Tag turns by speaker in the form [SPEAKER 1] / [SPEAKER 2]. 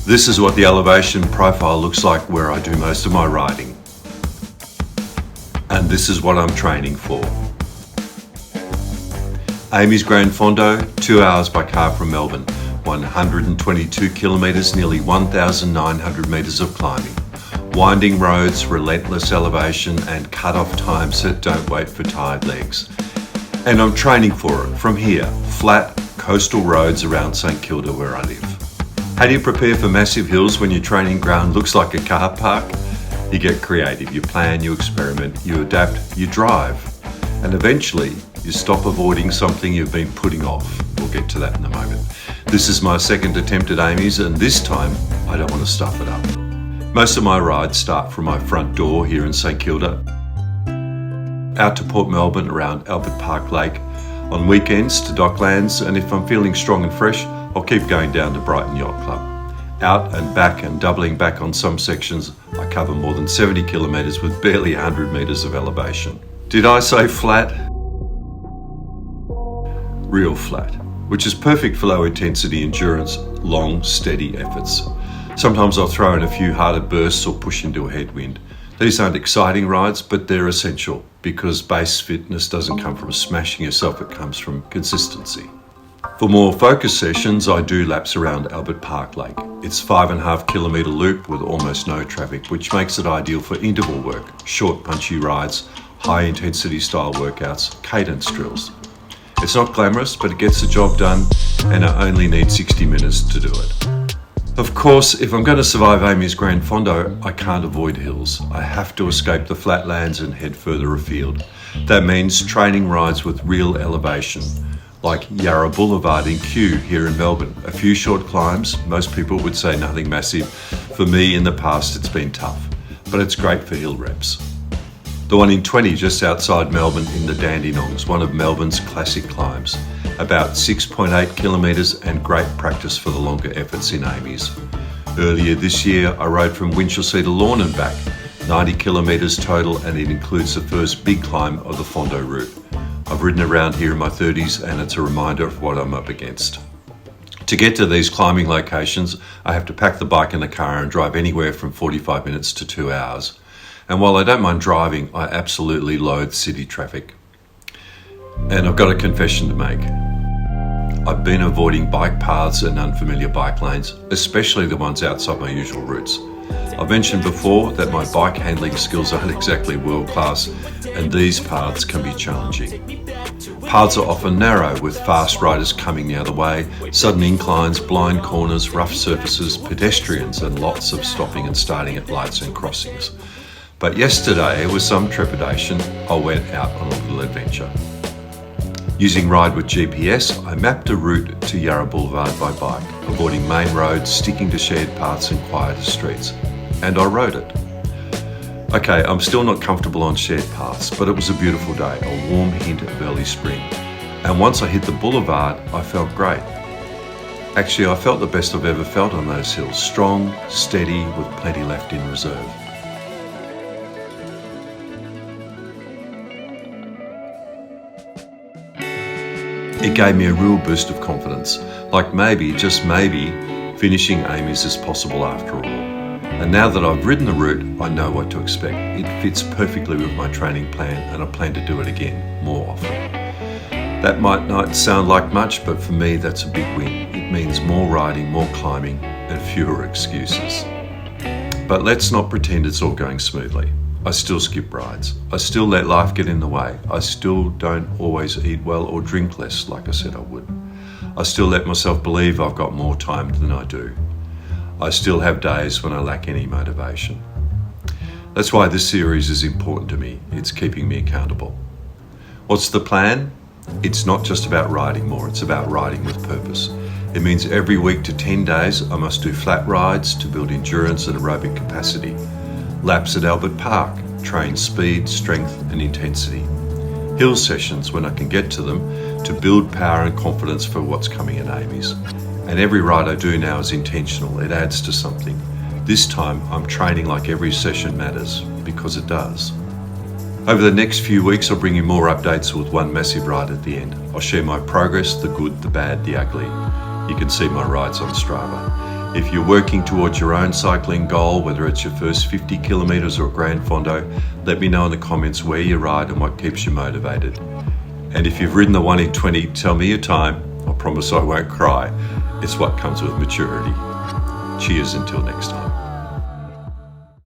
[SPEAKER 1] This is what the elevation profile looks like where I do most of my riding. And this is what I'm training for. Amy's Gran Fondo, 2 hours by car from Melbourne, 122 kilometres, nearly 1,900 metres of climbing. Winding roads, relentless elevation and cut-off times that don't wait for tired legs. And I'm training for it from here, flat coastal roads around St Kilda where I live. How do you prepare for massive hills when your training ground looks like a car park? You get creative, you plan, you experiment, you adapt, you drive. And eventually, you stop avoiding something you've been putting off. We'll get to that in a moment. This is my second attempt at Amy's, and this time, I don't want to stuff it up. Most of my rides start from my front door here in St Kilda, out to Port Melbourne around Albert Park Lake, on weekends to Docklands, and if I'm feeling strong and fresh, I'll keep going down to Brighton Yacht Club. Out and back and doubling back on some sections, I cover more than 70 kilometres with barely 100 metres of elevation. Did I say flat? Real flat, which is perfect for low intensity endurance, long, steady efforts. Sometimes I'll throw in a few harder bursts or push into a headwind. These aren't exciting rides, but they're essential because base fitness doesn't come from smashing yourself, it comes from consistency. For more focused sessions, I do laps around Albert Park Lake. It's 5.5 kilometre loop with almost no traffic, which makes it ideal for interval work, short punchy rides, high intensity style workouts, cadence drills. It's not glamorous, but it gets the job done, and I only need 60 minutes to do it. Of course, if I'm going to survive Amy's Gran Fondo, I can't avoid hills. I have to escape the flatlands and head further afield. That means training rides with real elevation, like Yarra Boulevard in Kew here in Melbourne. A few short climbs, most people would say nothing massive. For me, in the past, it's been tough, but it's great for hill reps. The one in 20 just outside Melbourne in the Dandenongs, one of Melbourne's classic climbs. About 6.8 kilometres and great practice for the longer efforts in Amy's. Earlier this year, I rode from Winchelsea to Lorne and back, 90 kilometres total, and it includes the first big climb of the Fondo route. I've ridden around here in my 30s and it's a reminder of what I'm up against. To get to these climbing locations, I have to pack the bike in the car and drive anywhere from 45 minutes to 2 hours. And while I don't mind driving, I absolutely loathe city traffic. And I've got a confession to make. I've been avoiding bike paths and unfamiliar bike lanes, especially the ones outside my usual routes. I've mentioned before that my bike handling skills aren't exactly world class, and these paths can be challenging. Paths are often narrow with fast riders coming the other way, sudden inclines, blind corners, rough surfaces, pedestrians, and lots of stopping and starting at lights and crossings. But yesterday, with some trepidation, I went out on a little adventure. Using Ride with GPS, I mapped a route to Yarra Boulevard by bike, avoiding main roads, sticking to shared paths and quieter streets. And I rode it. Okay, I'm still not comfortable on shared paths, but it was a beautiful day, a warm hint of early spring. And once I hit the boulevard, I felt great. Actually, I felt the best I've ever felt on those hills, strong, steady, with plenty left in reserve. It gave me a real boost of confidence, like maybe, just maybe, finishing Amy's is possible after all. And now that I've ridden the route, I know what to expect. It fits perfectly with my training plan and I plan to do it again, more often. That might not sound like much, but for me that's a big win. It means more riding, more climbing, and fewer excuses. But let's not pretend it's all going smoothly. I still skip rides. I still let life get in the way. I still don't always eat well or drink less like I said I would. I still let myself believe I've got more time than I do. I still have days when I lack any motivation. That's why this series is important to me. It's keeping me accountable. What's the plan? It's not just about riding more, it's about riding with purpose. It means every week to 10 days I must do flat rides to build endurance and aerobic capacity. Laps at Albert Park, train speed, strength and intensity. Hill sessions when I can get to them to build power and confidence for what's coming at Amy's. And every ride I do now is intentional, it adds to something. This time I'm training like every session matters, because it does. Over the next few weeks I'll bring you more updates with one massive ride at the end. I'll share my progress, the good, the bad, the ugly. You can see my rides on Strava. If you're working towards your own cycling goal, whether it's your first 50 kilometres or Gran Fondo, let me know in the comments where you ride and what keeps you motivated. And if you've ridden the 1 in 20, tell me your time. I promise I won't cry. It's what comes with maturity. Cheers until next time.